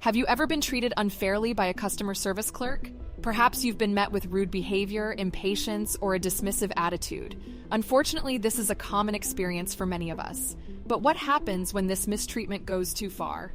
Have you ever been treated unfairly by a customer service clerk? Perhaps you've been met with rude behavior, impatience, or a dismissive attitude. Unfortunately, this is a common experience for many of us. But what happens when this mistreatment goes too far?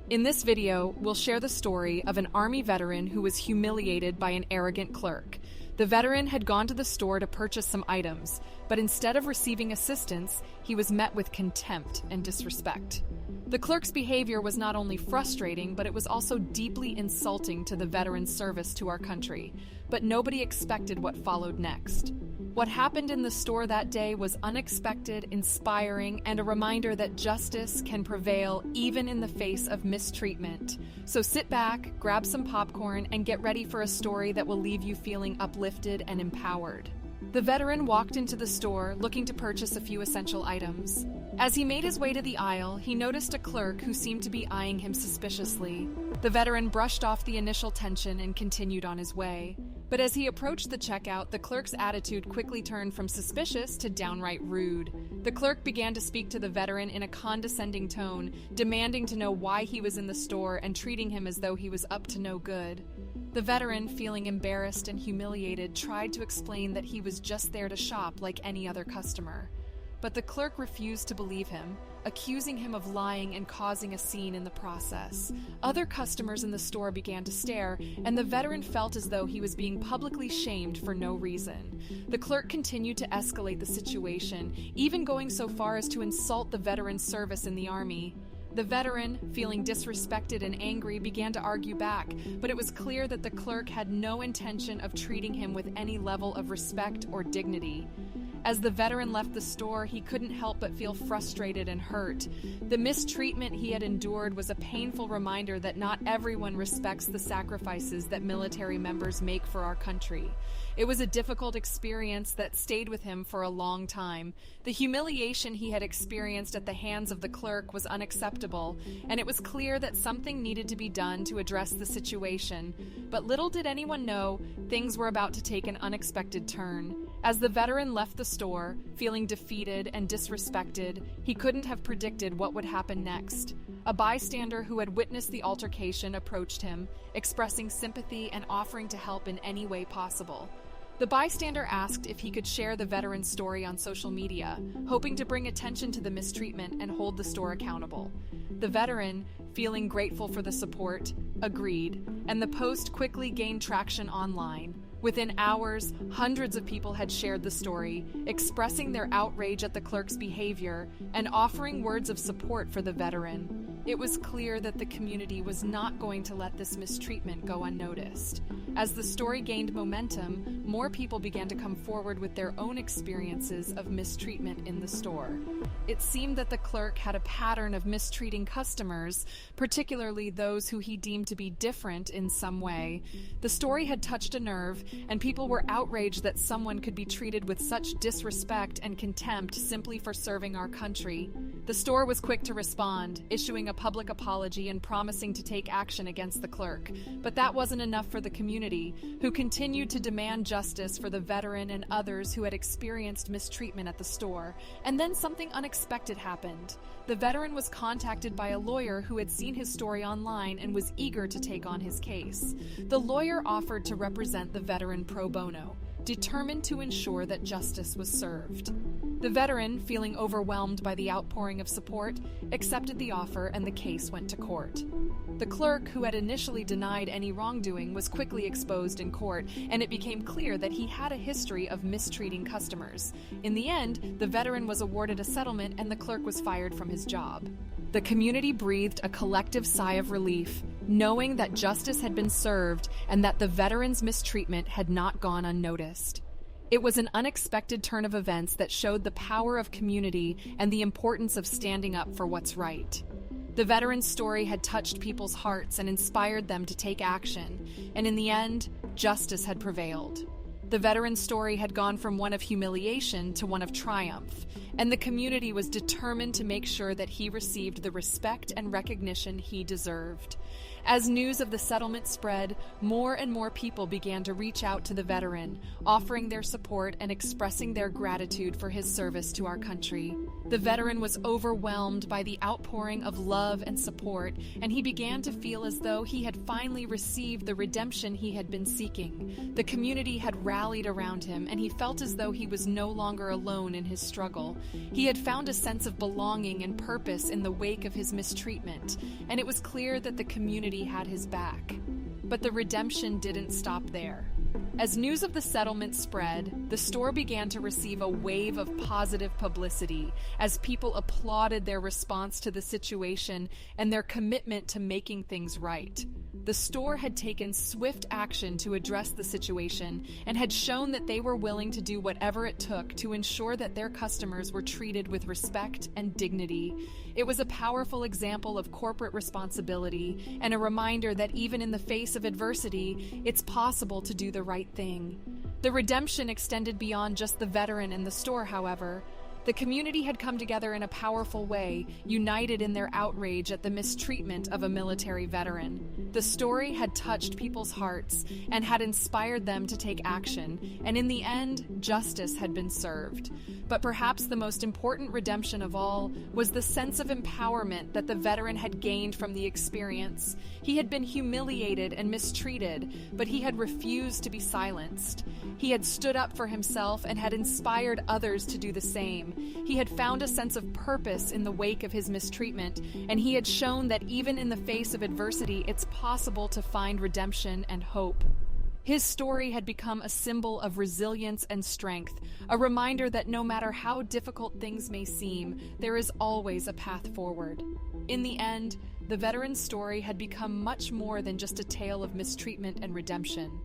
In this video, we'll share the story of an Army veteran who was humiliated by an arrogant clerk. The veteran had gone to the store to purchase some items, but instead of receiving assistance, he was met with contempt and disrespect. The clerk's behavior was not only frustrating, but it was also deeply insulting to the veteran's service to our country. But nobody expected what followed next. What happened in the store that day was unexpected, inspiring, and a reminder that justice can prevail even in the face of mistreatment. So sit back, grab some popcorn, and get ready for a story that will leave you feeling uplifted and empowered. The veteran walked into the store looking to purchase a few essential items. As he made his way to the aisle, he noticed a clerk who seemed to be eyeing him suspiciously. The veteran brushed off the initial tension and continued on his way. But as he approached the checkout, the clerk's attitude quickly turned from suspicious to downright rude. The clerk began to speak to the veteran in a condescending tone, demanding to know why he was in the store and treating him as though he was up to no good. The veteran, feeling embarrassed and humiliated, tried to explain that he was just there to shop like any other customer. But the clerk refused to believe him, accusing him of lying and causing a scene in the process. Other customers in the store began to stare, and the veteran felt as though he was being publicly shamed for no reason. The clerk continued to escalate the situation, even going so far as to insult the veteran's service in the Army. The veteran, feeling disrespected and angry, began to argue back, but it was clear that the clerk had no intention of treating him with any level of respect or dignity. As the veteran left the store, he couldn't help but feel frustrated and hurt. The mistreatment he had endured was a painful reminder that not everyone respects the sacrifices that military members make for our country. It was a difficult experience that stayed with him for a long time. The humiliation he had experienced at the hands of the clerk was unacceptable, and it was clear that something needed to be done to address the situation. But little did anyone know, things were about to take an unexpected turn. As the veteran left the store, feeling defeated and disrespected, he couldn't have predicted what would happen next. A bystander who had witnessed the altercation approached him, expressing sympathy and offering to help in any way possible. The bystander asked if he could share the veteran's story on social media, hoping to bring attention to the mistreatment and hold the store accountable. The veteran, feeling grateful for the support, agreed, and the post quickly gained traction online. Within hours, hundreds of people had shared the story, expressing their outrage at the clerk's behavior and offering words of support for the veteran. It was clear that the community was not going to let this mistreatment go unnoticed. As the story gained momentum, more people began to come forward with their own experiences of mistreatment in the store. It seemed that the clerk had a pattern of mistreating customers, particularly those who he deemed to be different in some way. The story had touched a nerve, and people were outraged that someone could be treated with such disrespect and contempt simply for serving our country. The store was quick to respond, issuing a public apology and promising to take action against the clerk. But that wasn't enough for the community, who continued to demand justice for the veteran and others who had experienced mistreatment at the store. And then something unexpected happened. The veteran was contacted by a lawyer who had seen his story online and was eager to take on his case. The lawyer offered to represent the veteran pro bono, determined to ensure that justice was served. The veteran, feeling overwhelmed by the outpouring of support, accepted the offer and the case went to court. The clerk, who had initially denied any wrongdoing, was quickly exposed in court, and it became clear that he had a history of mistreating customers. In the end, the veteran was awarded a settlement and the clerk was fired from his job. The community breathed a collective sigh of relief, knowing that justice had been served and that the veteran's mistreatment had not gone unnoticed. It was an unexpected turn of events that showed the power of community and the importance of standing up for what's right. The veteran's story had touched people's hearts and inspired them to take action, and in the end, justice had prevailed. The veteran's story had gone from one of humiliation to one of triumph, and the community was determined to make sure that he received the respect and recognition he deserved. As news of the settlement spread, more and more people began to reach out to the veteran, offering their support and expressing their gratitude for his service to our country. The veteran was overwhelmed by the outpouring of love and support, and he began to feel as though he had finally received the redemption he had been seeking. The community had rallied around him, and he felt as though he was no longer alone in his struggle. He had found a sense of belonging and purpose in the wake of his mistreatment, and it was clear that the community had his back. But the redemption didn't stop there. As news of the settlement spread, the store began to receive a wave of positive publicity as people applauded their response to the situation and their commitment to making things right. The store had taken swift action to address the situation and had shown that they were willing to do whatever it took to ensure that their customers were treated with respect and dignity. It was a powerful example of corporate responsibility and a reminder that even in the face of adversity, it's possible to do the right thing. The redemption extended beyond just the veteran and the store, however. The community had come together in a powerful way, united in their outrage at the mistreatment of a military veteran. The story had touched people's hearts and had inspired them to take action, and in the end, justice had been served. But perhaps the most important redemption of all was the sense of empowerment that the veteran had gained from the experience. He had been humiliated and mistreated, but he had refused to be silenced. He had stood up for himself and had inspired others to do the same. He had found a sense of purpose in the wake of his mistreatment, and he had shown that even in the face of adversity, it's possible to find redemption and hope. His story had become a symbol of resilience and strength, a reminder that no matter how difficult things may seem, there is always a path forward. In the end, the veteran's story had become much more than just a tale of mistreatment and redemption.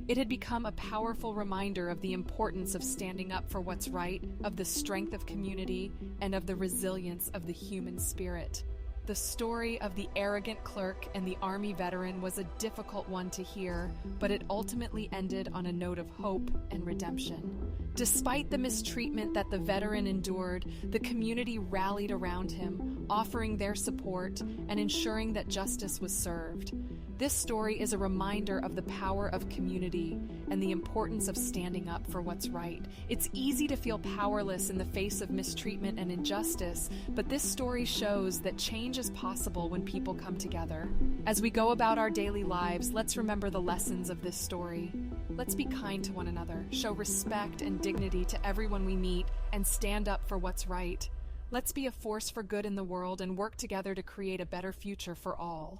It had become a powerful reminder of the importance of standing up for what's right, of the strength of community, and of the resilience of the human spirit. The story of the arrogant clerk and the Army veteran was a difficult one to hear, but it ultimately ended on a note of hope and redemption. Despite the mistreatment that the veteran endured, the community rallied around him, offering their support and ensuring that justice was served. This story is a reminder of the power of community and the importance of standing up for what's right. It's easy to feel powerless in the face of mistreatment and injustice, but this story shows that change is possible when people come together. As we go about our daily lives, let's remember the lessons of this story. Let's be kind to one another, show respect and dignity to everyone we meet, and stand up for what's right. Let's be a force for good in the world and work together to create a better future for all.